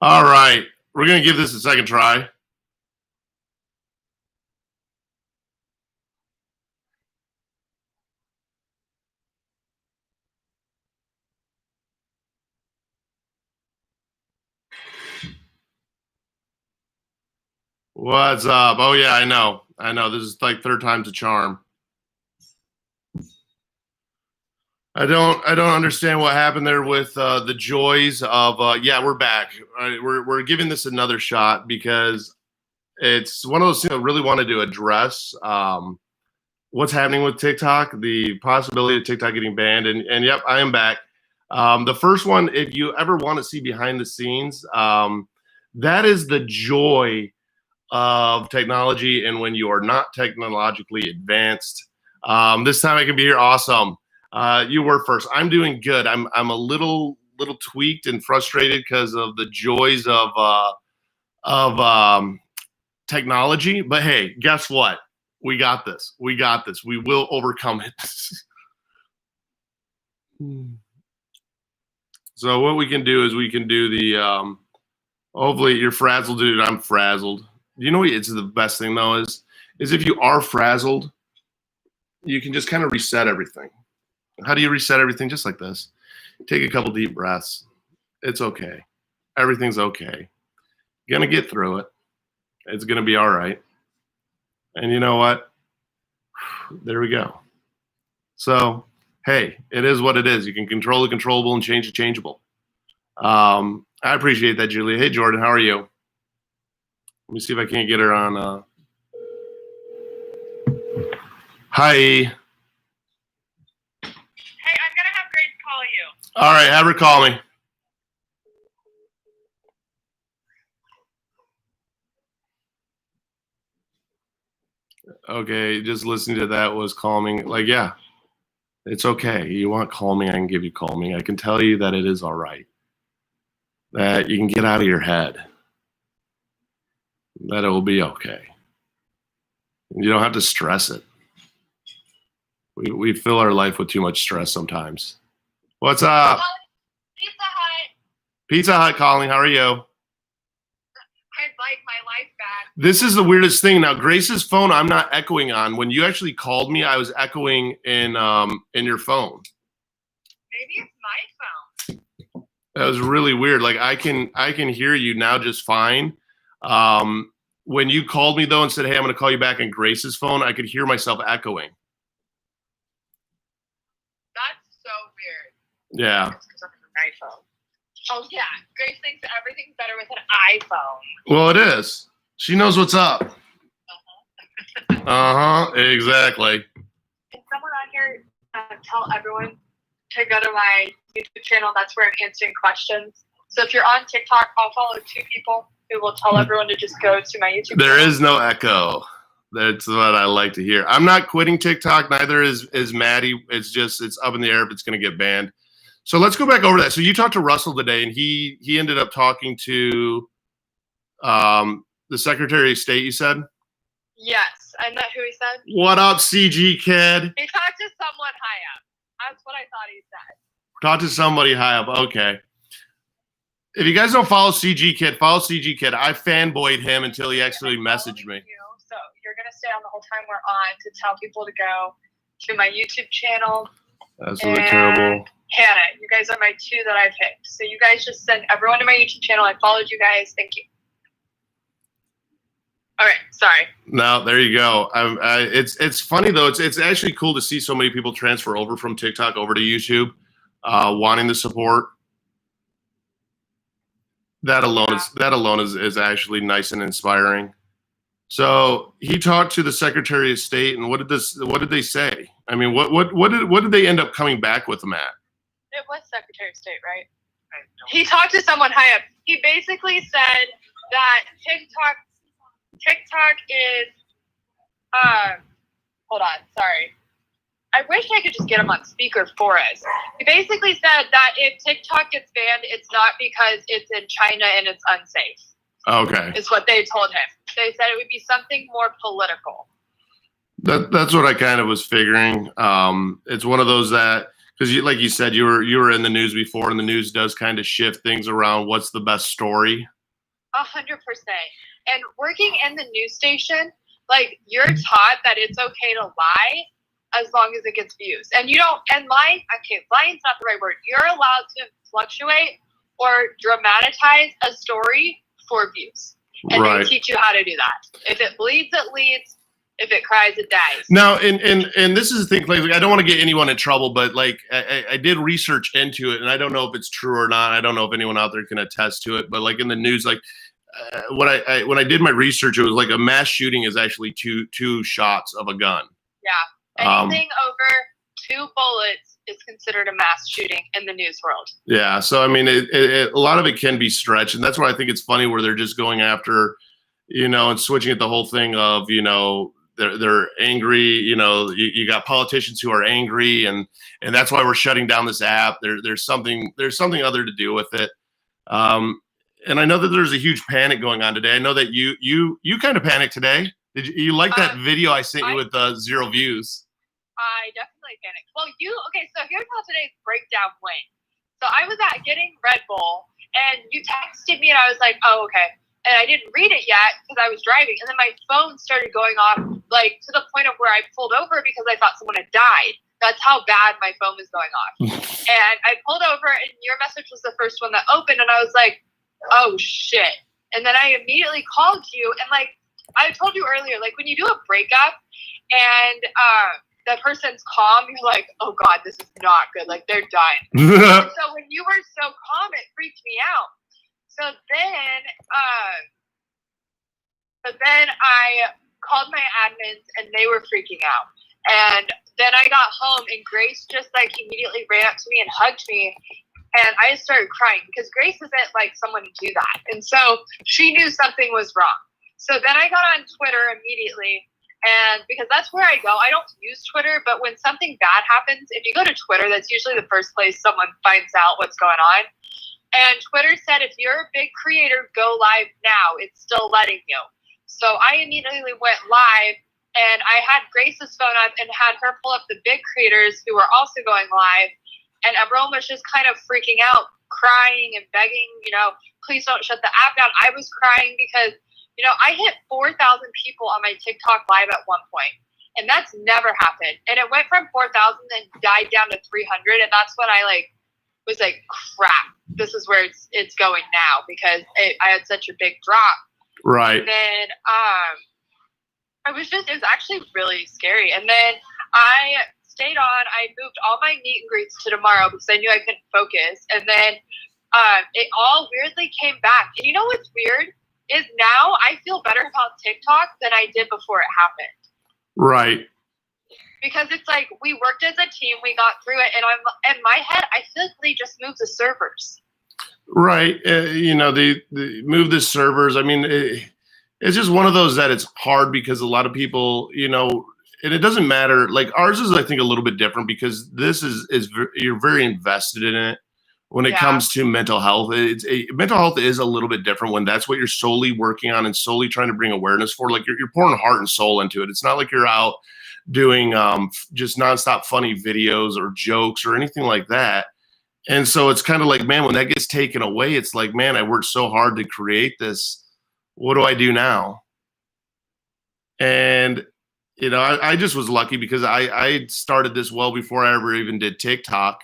All right. We're going to give this a second try. What's up? Oh yeah, I know. I know. This is like third time's a charm. I don't understand what happened there with the joys of yeah, we're back. We're giving this another shot because it's one of those things I really wanted to address. What's happening with TikTok, the possibility of TikTok getting banned, and yep, I am back. The first one, if you ever want to see behind the scenes, that is the joy of technology and when you are not technologically advanced. This time I can be here. Awesome. You were first. I'm doing good. I'm a little tweaked and frustrated because of the joys of technology. But hey, guess what? We got this. We got this. We will overcome it. So what we can do is we can do the hopefully you're frazzled, dude. I'm frazzled. You know what? It's the best thing though is if you are frazzled, you can just kind of reset everything. How do you reset everything? Just like this. Take a couple deep breaths. It's okay. Everything's okay. You're gonna get through it. It's gonna be all right. And you know what? There we go. So hey, it is what it is. You can control the controllable and change the changeable. I appreciate that, Julia. Hey, Jordan, how are you? Let me see if I can't get her on. Hi. Hey, I'm gonna have Grace call you. All right, have her call me. Okay, just listening to that was calming. Like, yeah, it's okay. You want calming, I can give you calming. I can tell you that it is all right. That you can get out of your head. That it will be okay. You don't have to stress it. We fill our life with too much stress sometimes. What's up? Pizza Hut. Pizza Hut calling. How are you? I'd like my life back. This is the weirdest thing. Now, Grace's phone, I'm not echoing on. When you actually called me, I was echoing in your phone. Maybe it's my phone. That was really weird. Like I can hear you now just fine. When you called me though and said, "Hey, I'm going to call you back," on Grace's phone, I could hear myself echoing. That's so weird. Yeah. It's because I'm an iPhone. Oh yeah, Grace thinks everything's better with an iPhone. Well, it is. She knows what's up. Exactly. Can someone on here tell everyone to go to my YouTube channel? That's where I'm answering questions. So if you're on TikTok, I'll follow 2 people who will tell everyone to just go to my YouTube There channel. is no echo. That's what I like to hear. I'm not quitting TikTok. Neither is Maddie. It's up in the air if it's going to get banned. So let's go back over that. So you talked to Russell today, and he ended up talking to the Secretary of State, you said? Yes, isn't that who he said? What up, CG kid? He talked to someone high up. That's what I thought he said. Talk to somebody high up. Okay. If you guys don't follow CG Kid, follow CG Kid. I fanboyed him until he actually messaged me. So you're going to stay on the whole time we're on to tell people to go to my YouTube channel. That's really terrible. Hannah, you guys are my 2 that I picked. So you guys just send everyone to my YouTube channel. I followed you guys. Thank you. All right, sorry. No, there you go. It's funny though. It's actually cool to see so many people transfer over from TikTok over to YouTube, wanting the support. That alone is actually nice and inspiring. So he talked to the Secretary of State, and what did they say? I mean, what did they end up coming back with him at? It was Secretary of State, right? He talked to someone high up. He basically said that TikTok is hold on, sorry. I wish I could just get him on speaker for us. He basically said that if TikTok gets banned, it's not because it's in China and it's unsafe. Okay. Is what they told him. They said it would be something more political. That's what I kind of was figuring. It's one of those that, Because like you said, you were in the news before, and the news does kind of shift things around. What's the best story? 100%. And working in the news station, like, you're taught that it's okay to lie as long as it gets views. And you don't, and lying's not the right word. You're allowed to fluctuate or dramatize a story for views. And they teach you how to do that. If it bleeds, it leads. If it cries, it dies. Now, and this is the thing, like, I don't want to get anyone in trouble, but like I did research into it, and I don't know if it's true or not. I don't know if anyone out there can attest to it, but like in the news, like when I did my research, it was like a mass shooting is actually two shots of a gun. Yeah, anything over 2 bullets is considered a mass shooting in the news world. Yeah, so I mean, a lot of it can be stretched, and that's why I think it's funny where they're just going after, and switching it the whole thing of, they're angry. You got politicians who are angry, and that's why we're shutting down this app. There's something other to do with it. And I know that there's a huge panic going on today. I know that you kind of panicked today. Did you like that video I sent you with 0 views? I definitely panicked. Well, okay, so here's how today's breakdown went. So I was getting Red Bull, and you texted me, and I was like, oh, okay. And I didn't read it yet because I was driving. And then my phone started going off, like, to the point of where I pulled over because I thought someone had died. That's how bad my phone was going off. And I pulled over, and your message was the first one that opened, and I was like, oh, shit. And then I immediately called you, and, like, I told you earlier, like, when you do a breakup and the person's calm, you're like, oh, God, this is not good. Like, they're dying. So when you were so calm, it freaked me out. So then I called my admins, and they were freaking out. And then I got home, and Grace just, like, immediately ran up to me and hugged me. And I just started crying because Grace isn't, like, someone to do that. And so she knew something was wrong. So then I got on Twitter immediately. And because that's where I go. I don't use Twitter, but when something bad happens, if you go to Twitter, that's usually the first place someone finds out what's going on. And Twitter said, if you're a big creator, go live now. It's still letting you. So I immediately went live, and I had Grace's phone up and had her pull up the big creators who were also going live. And everyone was just kind of freaking out, crying and begging, please don't shut the app down. I was crying because, I hit 4,000 people on my TikTok live at one point. And that's never happened. And it went from 4,000 and died down to 300. And that's when I was like, crap, this is where it's going now because I had such a big drop. Right. And then it was actually really scary. And then I stayed on. I moved all my meet and greets to tomorrow because I knew I couldn't focus. And then it all weirdly came back. And you know what's weird is now I feel better about TikTok than I did before it happened. Right. Because it's like we worked as a team, we got through it, and in my head, I feel like they just moved the servers. Right. They move the servers. I mean, it's just one of those that it's hard because a lot of people, and it doesn't matter. Like ours is, I think, a little bit different because this is you're very invested in it. When it comes to mental health, mental health is a little bit different when that's what you're solely working on and solely trying to bring awareness for. Like you're pouring heart and soul into it. It's not like you're out doing just nonstop funny videos or jokes or anything like that. And so it's kind of like, man, when that gets taken away, it's like, man, I worked so hard to create this. What do I do now? And I just was lucky because I started this well before I ever even did TikTok.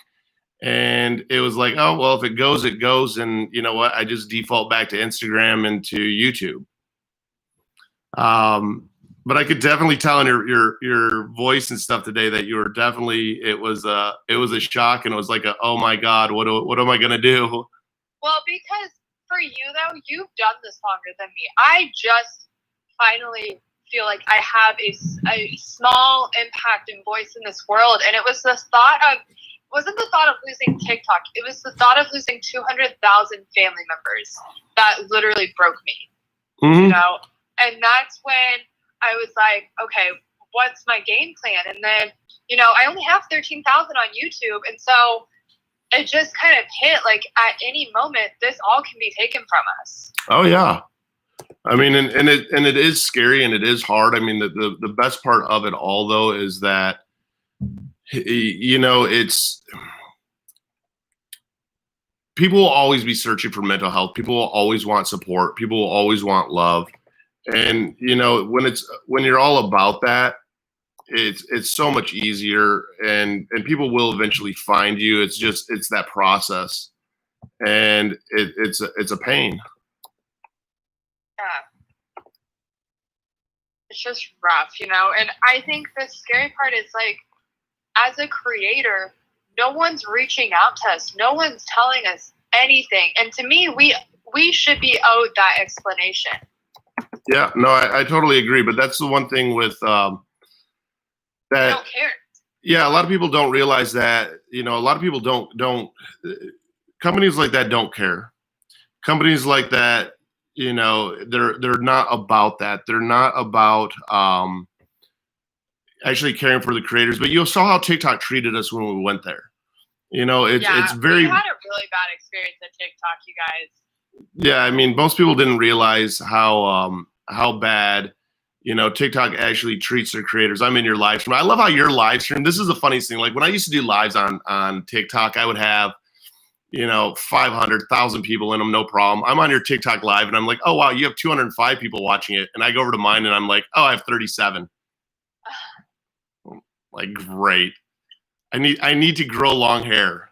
And it was like, oh, well, if it goes, it goes. And you know what? I just default back to Instagram and to YouTube. But I could definitely tell in your voice and stuff today that you were definitely, it was a shock. And it was like, oh my God, what am I going to do? Well, because for you though, you've done this longer than me. I just finally feel like I have a small impact and voice in this world. And it was wasn't the thought of losing TikTok. It was the thought of losing 200,000 family members that literally broke me, mm-hmm. And that's when I was like, okay, what's my game plan? And then, I only have 13,000 on YouTube. And so it just kind of hit like at any moment, this all can be taken from us. Oh yeah. I mean, and it is scary and it is hard. I mean, the best part of it all though, is that you know, it's people will always be searching for mental health. People will always want support. People will always want love. And you know, when you're all about that, it's so much easier, and people will eventually find you. It's that process, and it's a pain. Yeah. It's just rough, you know? And I think the scary part is like, as a creator, no one's reaching out to us. No one's telling us anything. And to me, we should be owed that explanation. Yeah, no, I totally agree. But that's the one thing with that. They don't care. Yeah, a lot of people don't realize that. You know, a lot of people don't. Companies like that don't care. Companies like that, you know, they're not about that. They're not about actually caring for the creators. But you saw how TikTok treated us when we went there. You know, it's very. We had a really bad experience at TikTok, you guys. Yeah, I mean, most people didn't realize how bad, you know, TikTok actually treats their creators. I'm in your live stream. I love how your live stream. This is the funniest thing. Like when I used to do lives on TikTok, I would have, you know, 500,000 people in them, no problem. I'm on your TikTok live, and I'm like, oh wow, you have 205 people watching it, and I go over to mine, and I'm like, oh, I have 37. Like great. I need to grow long hair.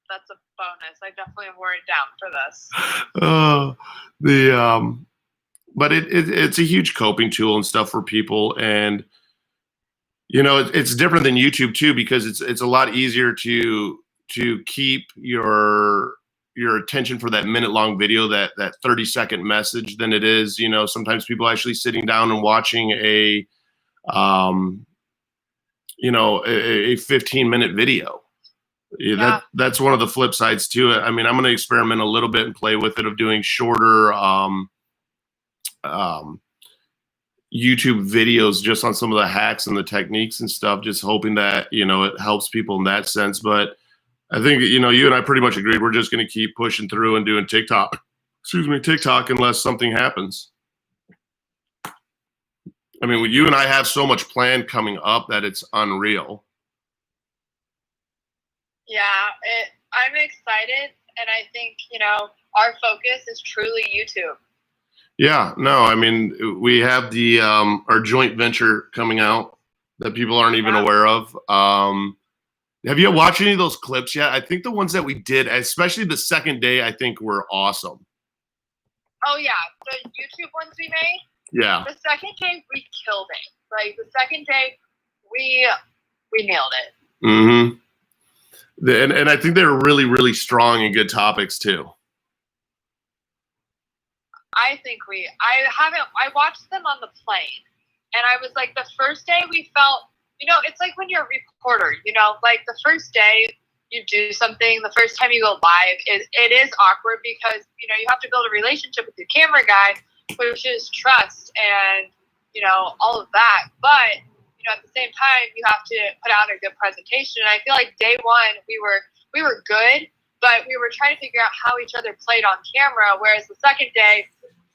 That's a bonus. I definitely am worried down for this. But it's a huge coping tool and stuff for people, and you know it's different than YouTube too, because it's a lot easier to keep your attention for that minute-long video, that 30-second message, than it is, you know, sometimes people actually sitting down and watching a you know, a 15-minute video. Yeah. That's one of the flip sides to it. I mean, I'm going to experiment a little bit and play with it, of doing shorter YouTube videos just on some of the hacks and the techniques and stuff, just hoping that, you know, it helps people in that sense. But I think, you know, you and I pretty much agreed we're just going to keep pushing through and doing TikTok unless something happens. I mean, you and I have so much planned coming up that it's unreal. Yeah, I'm excited, and I think, you know, our focus is truly YouTube. Yeah, no, I mean, we have the our joint venture coming out that people aren't even aware of. Have you watched any of those clips yet? I think the ones that we did, especially the second day, I think were awesome. Oh yeah, the YouTube ones we made. Yeah. The second day we killed it. Like the second day, we nailed it. Mm-hmm. And I think they were really, really strong and good topics too. I watched them on the plane, and I was like, the first day we felt, you know, it's like when you're a reporter, you know, like the first day you do something, the first time you go live, it is awkward because, you know, you have to build a relationship with your camera guy, which is trust and, you know, all of that. But, you know, at the same time, you have to put out a good presentation. And I feel like day one, we were good, but we were trying to figure out how each other played on camera. Whereas the second day,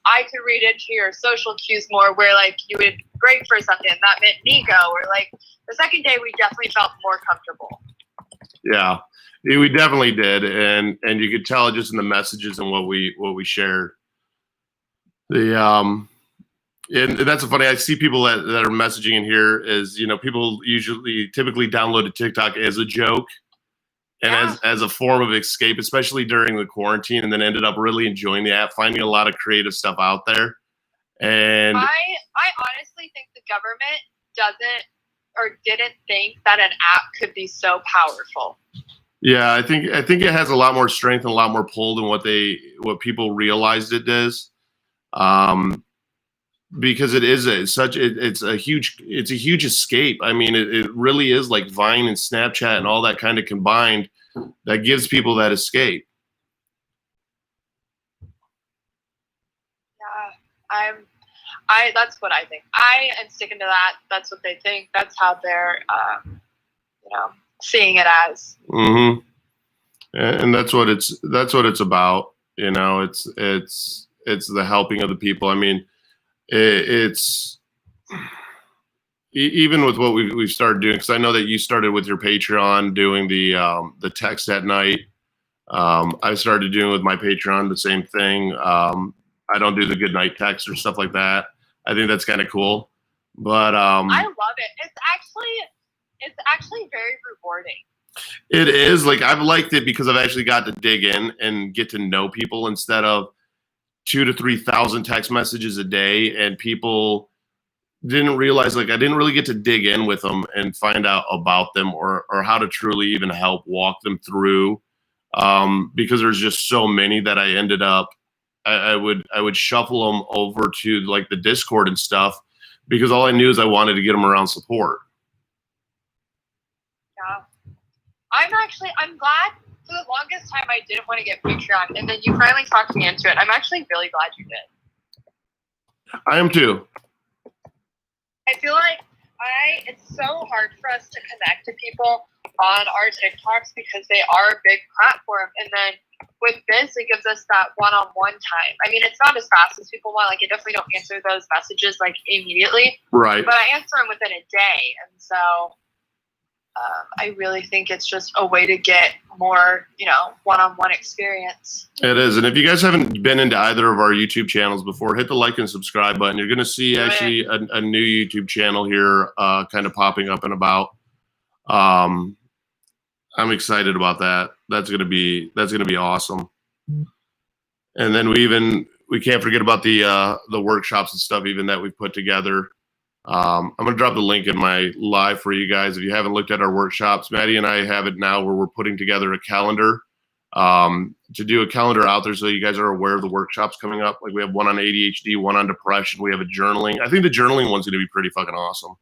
I could read into your social cues more, where like you would break for something, and that meant me go. Or like the second day, we definitely felt more comfortable. Yeah, we definitely did, and you could tell it just in the messages and what we shared. And that's funny. I see people that are messaging in here is, you know, people typically downloaded TikTok as a joke and as a form of escape, especially during the quarantine, and then ended up really enjoying the app, finding a lot of creative stuff out there. And I honestly think the government didn't think that an app could be so powerful. Yeah, I think it has a lot more strength and a lot more pull than what people realized it does. Because it's a huge escape. I mean, it really is like Vine and Snapchat and all that kind of combined that gives people that escape. Yeah, that's what I think. I am sticking to that. That's what they think. That's how they're, you know, seeing it as. Mm-hmm. And that's what it's about. You know, it's the helping of the people. I mean, it's even with what we've started doing, because I know that you started with your Patreon doing the text at night. I started doing with my Patreon the same thing. I don't do the good night text or stuff like that. I think that's kind of cool. But I love it. It's actually very rewarding. It is. Like, I've liked it because I've actually got to dig in and get to know people instead of 2,000 to 3,000 text messages a day, and people didn't realize, like, I didn't really get to dig in with them and find out about them or how to truly even help walk them through. Because there's just so many that I ended up, I would shuffle them over to like the Discord and stuff because all I knew is I wanted to get them around support. Yeah. I'm glad for the longest time I didn't want to get Patreon, and then you finally talked me into it. I'm actually really glad you did. I am too. I feel like it's so hard for us to connect to people on our TikToks because they are a big platform. And then with this, it gives us that one-on-one time. I mean, it's not as fast as people want. Like, I definitely don't answer those messages like immediately. Right. But I answer them within a day. And so I really think it's just a way to get more, one-on-one experience. It is. And if you guys haven't been into either of our YouTube channels before, hit the like and subscribe button. You're going to see actually a new YouTube channel here kind of popping up and about. I'm excited about that. That's going to be awesome. And then we can't forget about the workshops and stuff even that we've put together. I'm going to drop the link in my live for you guys. If you haven't looked at our workshops, Maddie and I have it now where we're putting together a calendar to do a calendar out there so you guys are aware of the workshops coming up. Like, we have one on ADHD, one on depression. We have a journaling. I think the journaling one's going to be pretty fucking awesome.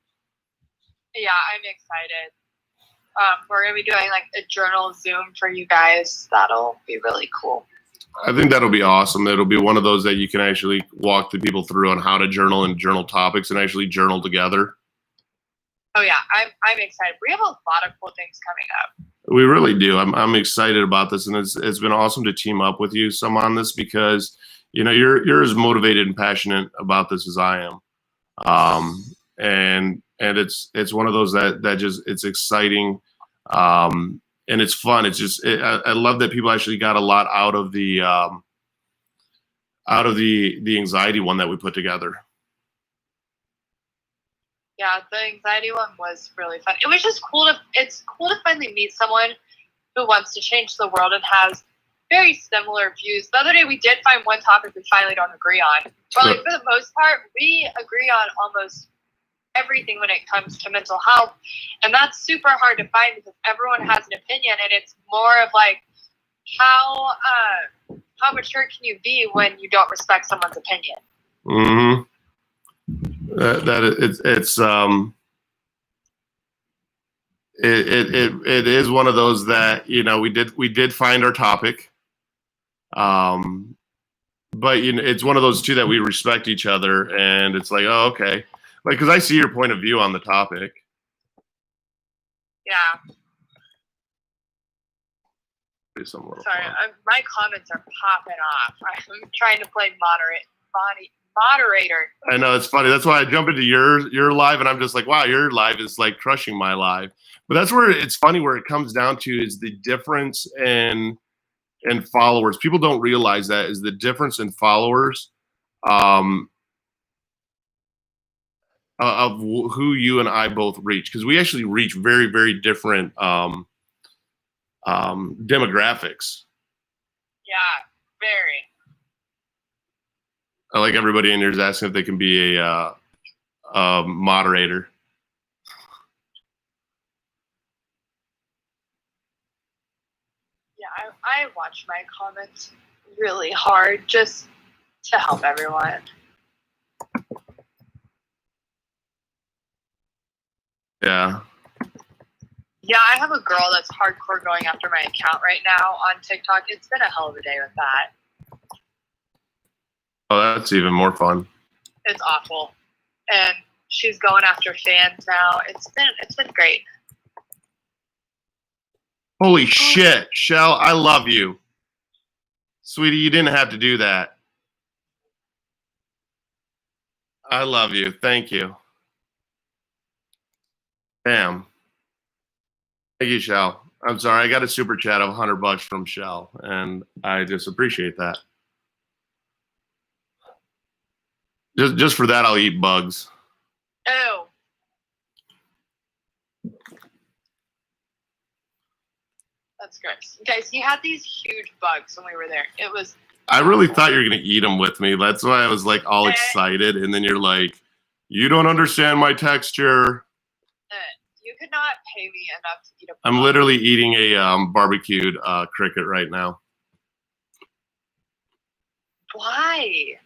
Yeah, I'm excited. We're going to be doing like a journal Zoom for you guys. That'll be really cool. I think that'll be awesome. It'll be one of those that you can actually walk the people through on how to journal and journal topics and actually journal together. Oh yeah, I'm excited. We have a lot of cool things coming up. We really do. I'm excited about this, and it's been awesome to team up with you some on this because you're as motivated and passionate about this as I am. And it's one of those that just, it's exciting. And it's fun. It's just, I love that people actually got a lot out of the anxiety one that we put together. Yeah, the anxiety one was really fun. It was just it's cool to finally meet someone who wants to change the world and has very similar views. The other day we did find one topic we finally don't agree on. But like, for the most part, we agree on almost everything when it comes to mental health, and that's super hard to find because everyone has an opinion, and it's more of like how mature can you be when you don't respect someone's opinion. Mm-hmm. It is one of those that we did find our topic, but it's one of those too that we respect each other, and it's like, oh, okay. Like, because I see your point of view on the topic. Yeah. Sorry, my comments are popping off. I'm trying to play moderator. I know, it's funny. That's why I jump into your live, and I'm just like, wow, your live is like crushing my live. But that's where it's funny, where it comes down to is the difference in followers. People don't realize that is the difference in followers. Of who you and I both reach, because we actually reach very, very different demographics. Yeah, very. I like everybody in here is asking if they can be a moderator. Yeah, I watch my comments really hard just to help everyone. Yeah. Yeah, I have a girl that's hardcore going after my account right now on TikTok. It's been a hell of a day with that. Oh, that's even more fun. It's awful. And she's going after fans now. It's been great. Holy shit, Shell, I love you. Sweetie, you didn't have to do that. I love you. Thank you. Damn. Thank you, Shell. I'm sorry, I got a super chat of $100 from Shell, and I just appreciate that. Just for that, I'll eat bugs. Oh. That's gross. Guys, he had these huge bugs when we were there. It was. I really thought you were gonna eat them with me. That's why I was like all excited, and then you're like, "You don't understand my texture." You could not pay me enough to eat a bug. I'm literally eating a barbecued cricket right now. Why?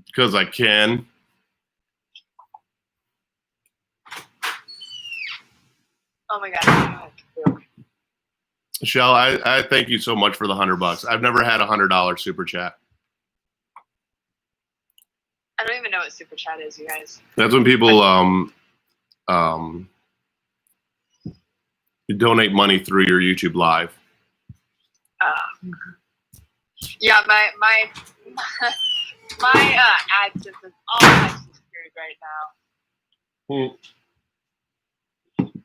Because I can. Oh my god. Shell, I thank you so much for the $100. I've never had a $100 super chat. I don't even know what super chat is, you guys. That's when people donate money through your YouTube live. Yeah, my AdSense is all screwed right now.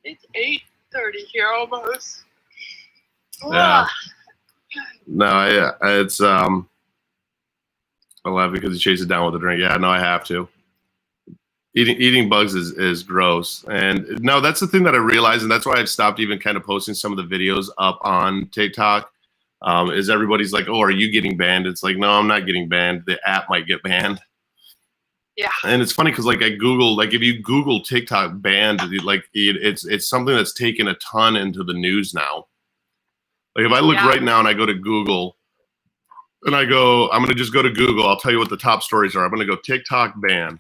It's 8:30 here almost. Yeah. No, yeah, it's I laugh because he chases it down with a drink. Yeah, no, I have to. Eating bugs is gross. And no, that's the thing that I realized, and that's why I've stopped even kind of posting some of the videos up on TikTok. Is everybody's like, "Oh, are you getting banned?" It's like, no, I'm not getting banned. The app might get banned. Yeah. And it's funny because like I Google, like if you Google TikTok banned, like it's something that's taken a ton into the news now. Like if I look right now and I go to Google and I go, I'm gonna just go to Google. I'll tell you what the top stories are. I'm gonna go TikTok ban.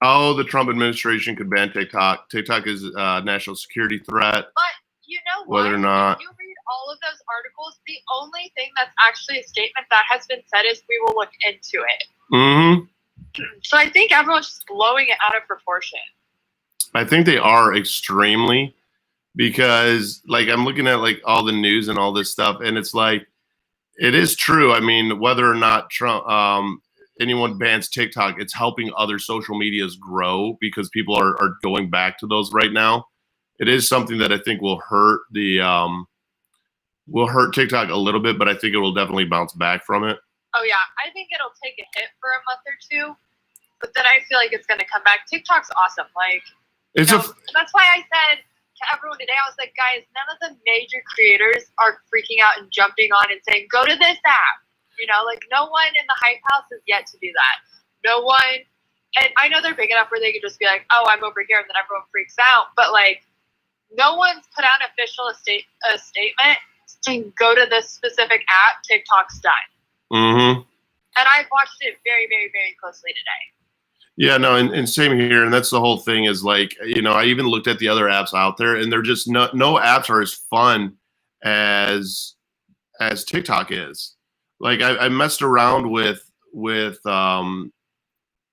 How the Trump administration could ban TikTok. TikTok is a national security threat. But you know what? Whether or not if you read all of those articles, the only thing that's actually a statement that has been said is we will look into it. Mm-hmm. So I think everyone's just blowing it out of proportion. I think they are extremely, because like I'm looking at like all the news and all this stuff, and it's like it is true. I mean, whether or not Trump anyone bans TikTok, it's helping other social medias grow because people are going back to those right now. It is something that I think will hurt TikTok a little bit, but I think it will definitely bounce back from it. Oh yeah, I think it'll take a hit for a month or two, but then I feel like it's going to come back. TikTok's awesome. Like, it's that's why I said to everyone today, I was like, guys, none of the major creators are freaking out and jumping on and saying, go to this app. You know, like no one in the hype house has yet to do that. No one, and I know they're big enough where they could just be like, oh, I'm over here, and then everyone freaks out. But like, no one's put out an official statement saying go to this specific app. TikTok's done. Mm-hmm. And I've watched it very, very, very closely today. Yeah, no, and same here. And that's the whole thing is like, you know, I even looked at the other apps out there, and they're just no apps are as fun as TikTok is. Like I messed around with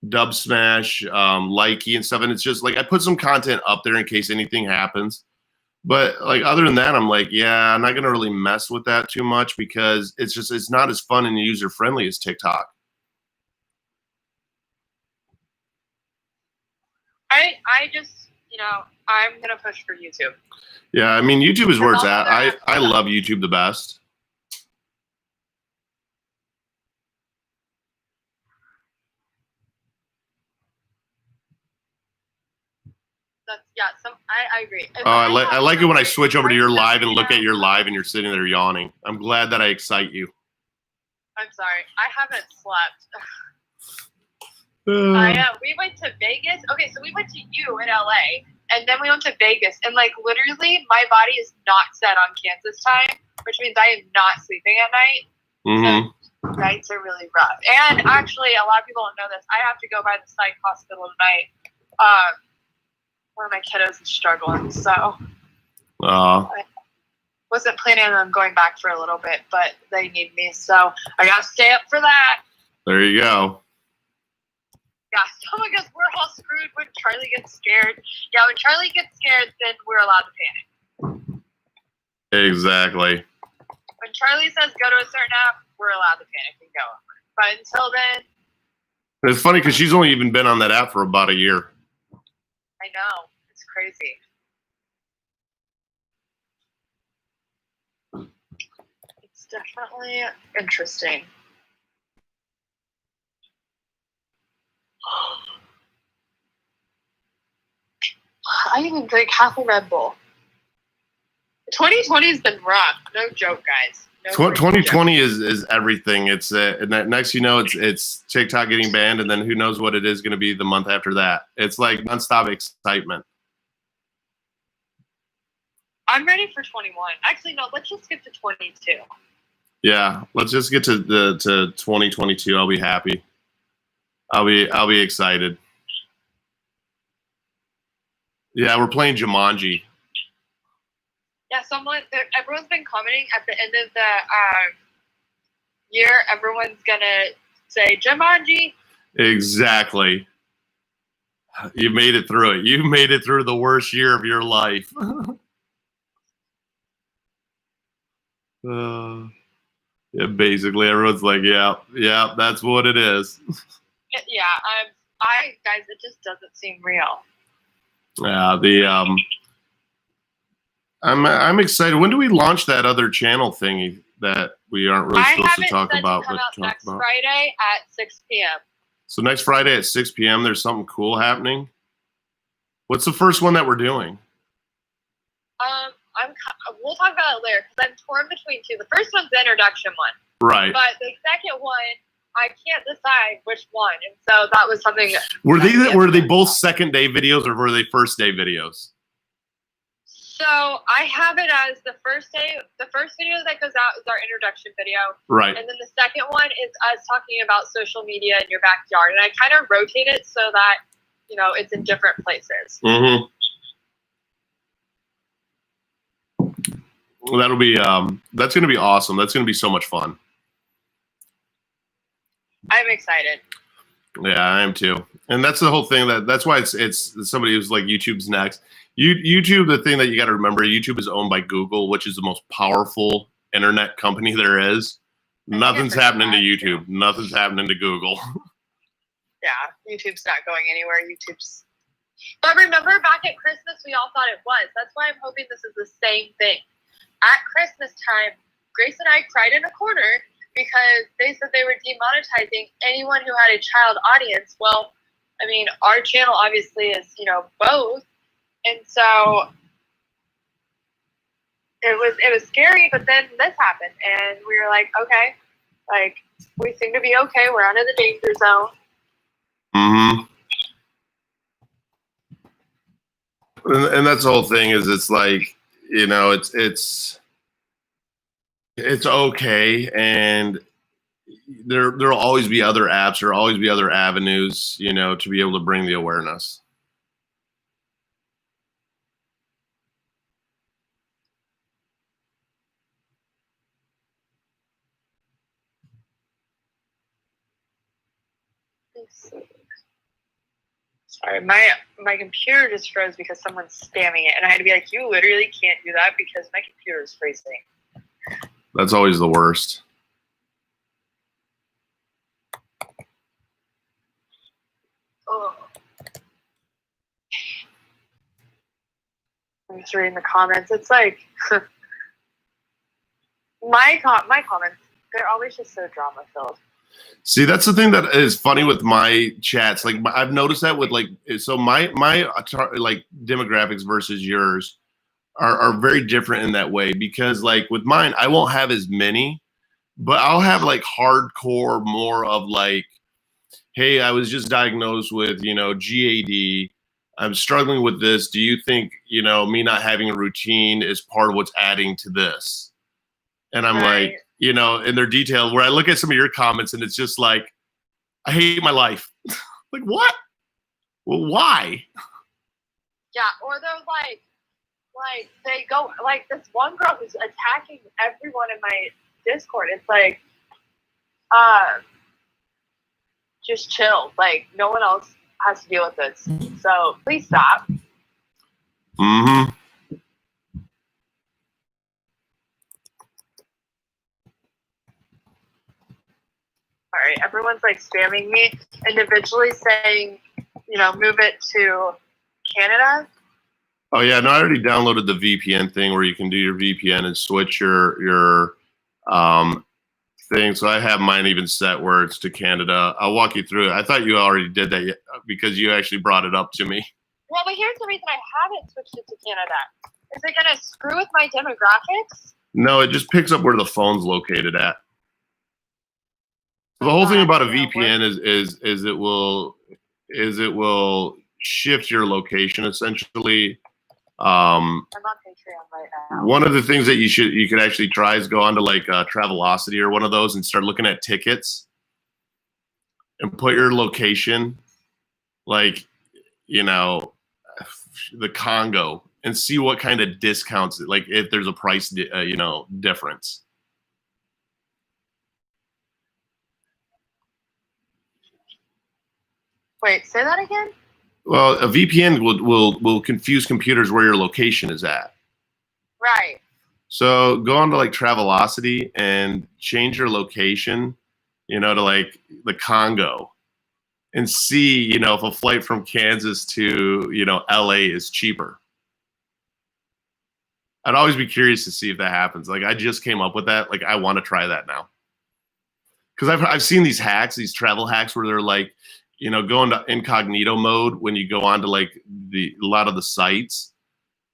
Dub Smash, Likey and stuff, and it's just like I put some content up there in case anything happens. But like other than that, I'm like, yeah, I'm not gonna really mess with that too much because it's not as fun and user friendly as TikTok. I just, you know, I'm gonna push for YouTube. Yeah, I mean YouTube is where it's at. I love YouTube the best. I agree. Oh, I like it when I switch over to your live and look at your live and you're sitting there yawning. I'm glad that I excite you. I'm sorry. I haven't slept. We went to Vegas. Okay, so we went to you in LA, and then we went to Vegas, and like literally, my body is not set on Kansas time, which means I am not sleeping at night. Mm-hmm. So nights are really rough. And actually, a lot of people don't know this. I have to go by the psych hospital tonight. One of my kiddos is struggling, so I wasn't planning on going back for a little bit, but they need me, so I gotta stay up for that. There you go. Yeah, someone goes, we're all screwed when Charlie gets scared. Yeah, when Charlie gets scared, then we're allowed to panic. Exactly. When Charlie says go to a certain app, we're allowed to panic and go. But until then, It's funny because she's only even been on that app for about a year. I know. It's crazy. It's definitely interesting. I even drink half a Red Bull. 2020 has been rough. No joke, guys. No 2020 is everything. It's and that next you know it's TikTok getting banned, and then who knows what it is going to be the month after that. It's like nonstop excitement. I'm ready for 21. Actually, no. Let's just get to 22. Yeah, let's just get to 2022. I'll be happy. I'll be excited. Yeah, we're playing Jumanji. Yeah, everyone's been commenting at the end of the year. Everyone's gonna say Jumanji. Exactly. You made it through it. You made it through the worst year of your life. Yeah, basically, everyone's like, yeah, that's what it is. Yeah, guys, it just doesn't seem real. Yeah, I'm excited. When do we launch that other channel thingy that we aren't really supposed to talk about? Come out next Friday at 6 p.m. So next Friday at 6 p.m. there's something cool happening. What's the first one that we're doing? We'll talk about it later because I'm torn between two. The first one's the introduction one, right? But the second one, I can't decide which one, and so that was something. Were they both second day videos or were they first day videos? So I have it as the first day. The first video that goes out is our introduction video, right? And then the second one is us talking about social media in your backyard, and I kind of rotate it so that it's in different places. Mm-hmm. That'll be that's going to be awesome. That's going to be so much fun. I'm excited. Yeah, I am too. And that's the whole thing. That's why it's somebody who's like YouTube's next. YouTube, the thing that you got to remember, YouTube is owned by Google, which is the most powerful internet company there is. Nothing's happening to YouTube. Too. Nothing's happening to Google. Yeah, YouTube's not going anywhere. But remember, back at Christmas, we all thought it was. That's why I'm hoping this is the same thing. At Christmas time, Grace and I cried in a corner because they said they were demonetizing anyone who had a child audience. Well, I mean, our channel obviously is, both. And so it was scary, but then this happened and we were like, okay, like we seem to be okay. We're out of the danger zone. Mm-hmm. And that's the whole thing is it's like, it's okay. And there'll always be other apps, there'll always be other avenues, to be able to bring the awareness. Sorry, my computer just froze because someone's spamming it, and I had to be like, "You literally can't do that because my computer is freezing." That's always the worst. Oh. I'm just reading the comments. It's like my comments. They're always just so drama filled. See, that's the thing that is funny with my chats. Like I've noticed that with so my like demographics versus yours are very different in that way because like with mine, I won't have as many, but I'll have like hardcore more of like, hey, I was just diagnosed with, GAD. I'm struggling with this. Do you think, me not having a routine is part of what's adding to this? And I'm right. like, in their detail, where I look at some of your comments and it's just like, I hate my life. Like, what? Well, why? Yeah, or they're like they go, like this one girl who's attacking everyone in my Discord. It's like, just chill. Like, no one else has to deal with this. So please stop. Mm-hmm. All right, everyone's like spamming me individually saying, move it to Canada. Oh yeah, no, I already downloaded the VPN thing where you can do your VPN and switch your thing. So I have mine even set where it's to Canada. I'll walk you through it. I thought you already did that because you actually brought it up to me. Well, but here's the reason I haven't switched it to Canada. Is it going to screw with my demographics? No, it just picks up where the phone's located at. The whole thing about a VPN is it will shift your location essentially. I'm on Patreon right now. One of the things that you could actually try is go on to like Travelocity or one of those and start looking at tickets and put your location, like, the Congo, and see what kind of discounts, like if there's a price, difference. Wait, say that again? Well, a VPN will confuse computers where your location is at. Right. So go on to like Travelocity and change your location, to like the Congo, and see, if a flight from Kansas to, LA is cheaper. I'd always be curious to see if that happens. Like I just came up with that. Like I want to try that now. Because I've seen these hacks, these travel hacks where they're like, go into incognito mode when you go on to like a lot of the sites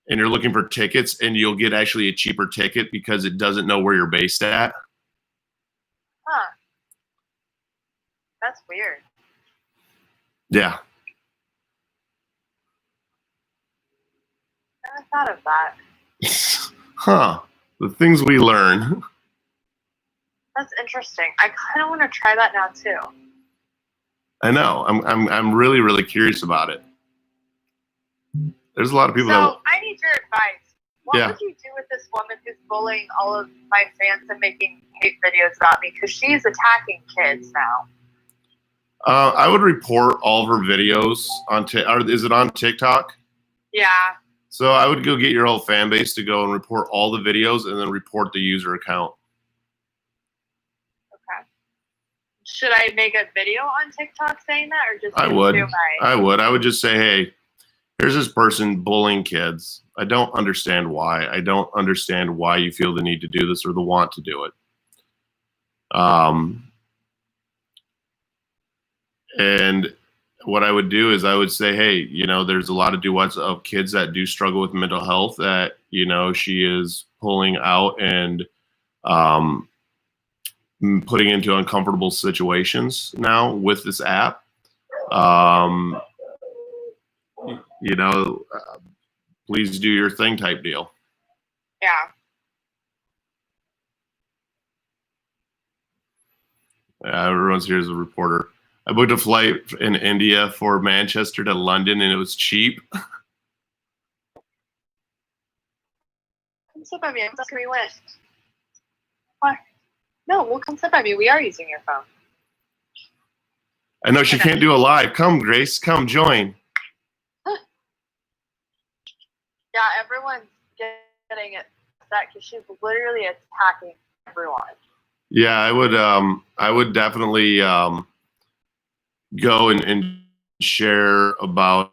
and you're looking for tickets, and you'll get actually a cheaper ticket because it doesn't know where you're based at. Huh. That's weird. Yeah. I never thought of that. Huh. The things we learn. That's interesting. I kind of want to try that now too. I know. I'm really, really curious about it. There's a lot of people So I need your advice. What Yeah. would you do with this woman who's bullying all of my fans and making hate videos about me? Because she's attacking kids now. I would report all of her videos on is it on TikTok? Yeah. So I would go get your whole fan base to go and report all the videos and then report the user account. Okay. Should I make a video on TikTok saying that, or just I would. do I would just say, hey, here's this person bullying kids. I don't understand why. I don't understand why you feel the need to do this or the want to do it. And what I would do is I would say, hey, there's a lot of duets of kids that do struggle with mental health that, she is pulling out and putting into uncomfortable situations now with this app. Please do your thing type deal. Yeah. Everyone's here as a reporter. I booked a flight in India for Manchester to London, and it was cheap. Come sit by me. I'm asking me when. What? No, we'll come sit by me. We are using your phone. I know she can't do a live. Come, Grace. Come join. Yeah, everyone's getting it upset because she's literally attacking everyone. Yeah, I would definitely go and share about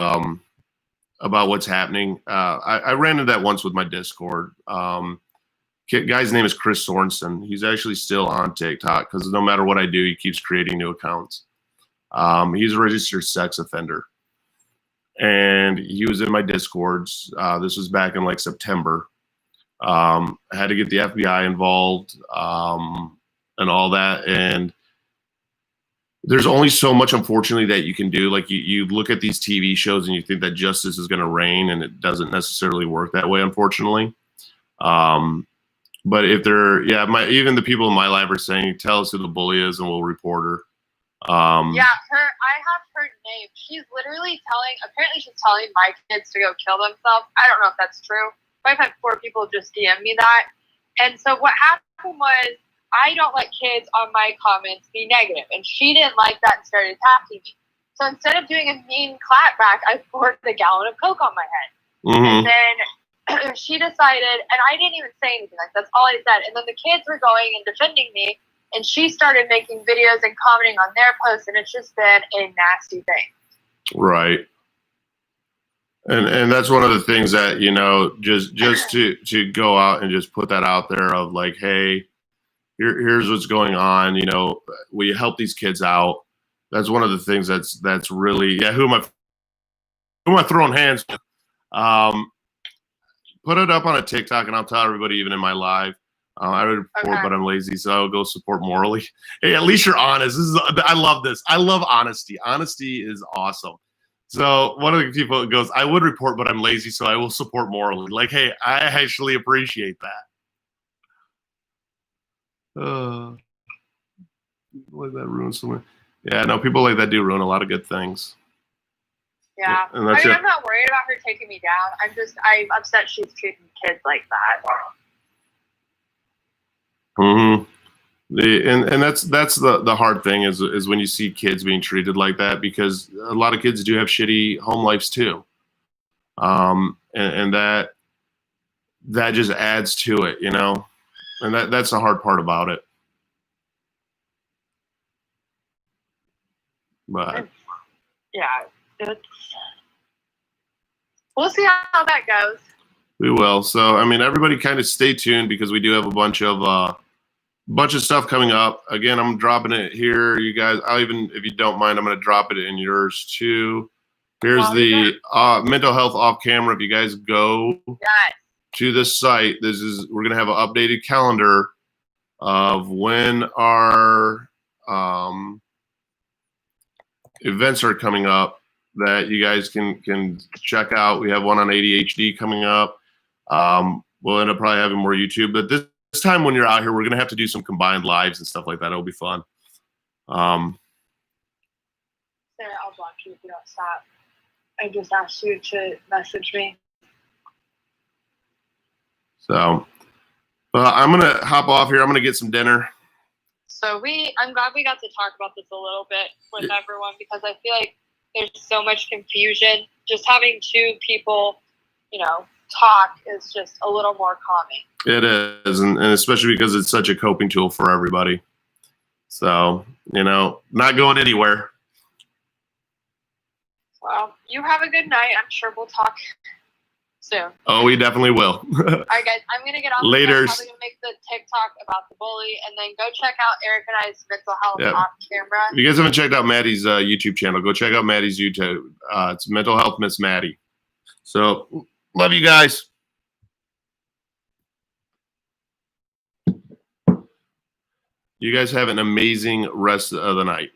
what's happening. I ran into that once with my Discord. Guy's name is Chris Sorensen. He's actually still on TikTok because no matter what I do, he keeps creating new accounts. He's a registered sex offender. And he was in my Discords. This was back in like September. I had to get the FBI involved and all that. And there's only so much, unfortunately, that you can do. Like you look at these TV shows and you think that justice is going to reign, and it doesn't necessarily work that way, unfortunately. But if even the people in my life are saying, tell us who the bully is and we'll report her. I have her name. She's apparently she's telling my kids to go kill themselves. I don't know if that's true. I've had 4 people just DM me that. And so what happened was, I don't let kids on my comments be negative. And she didn't like that and started attacking me. So instead of doing a mean clap back, I poured a gallon of Coke on my head. Mm-hmm. And then she decided, and I didn't even say anything. Like, that's all I said. And then the kids were going and defending me. And she started making videos and commenting on their posts, and it's just been a nasty thing. Right. And that's one of the things that, you know, just to go out and just put that out there of like, hey, here's what's going on. You know, we help these kids out. That's one of the things that's really, yeah. Who am I throwing hands with? Put it up on a TikTok, and I'll tell everybody, even in my live. I would report, but I'm lazy, so I'll go support morally. Hey, at least you're honest. I love this. I love honesty. Honesty is awesome. So one of the people goes, I would report, but I'm lazy, so I will support morally. Like, hey, I actually appreciate that. Like that ruins someone. Yeah, no, people like that do ruin a lot of good things. Yeah. And that's I'm not worried about her taking me down. I'm upset she's treating kids like that. Mm-hmm. And that's the hard thing is when you see kids being treated like that, because a lot of kids do have shitty home lives too. And that just adds to it, you know, and that's the hard part about it. But yeah, we'll see how that goes. We will. So, I mean, everybody kind of stay tuned, because we do have a bunch of stuff coming up. Again, I'm dropping it here, you guys. If you don't mind, I'm going to drop it in yours too. Here's the mental health off camera. If you guys go to the site, we're going to have an updated calendar of when our events are coming up that you guys can check out. We have one on ADHD coming up. We'll end up probably having more YouTube, but this time when you're out here, we're going to have to do some combined lives and stuff like that. It'll be fun. Sarah, I'll block you if you don't stop. I just asked you to message me. So, I'm going to hop off here. I'm going to get some dinner. So I'm glad we got to talk about this a little bit with everyone, because I feel like there's so much confusion. Just having two people, you know, talk is just a little more calming. It is, and especially because it's such a coping tool for everybody. So, you know, not going anywhere. Well, you have a good night. I'm sure we'll talk soon. Oh, we definitely will. All right, guys, I'm going to get off. Later. I'm probably going to make the TikTok about the bully, and then go check out Eric and I's mental health off camera. If you guys haven't checked out Maddie's YouTube channel, go check out Maddie's YouTube. It's Mental Health Miss Maddie. So, love you guys. You guys have an amazing rest of the night.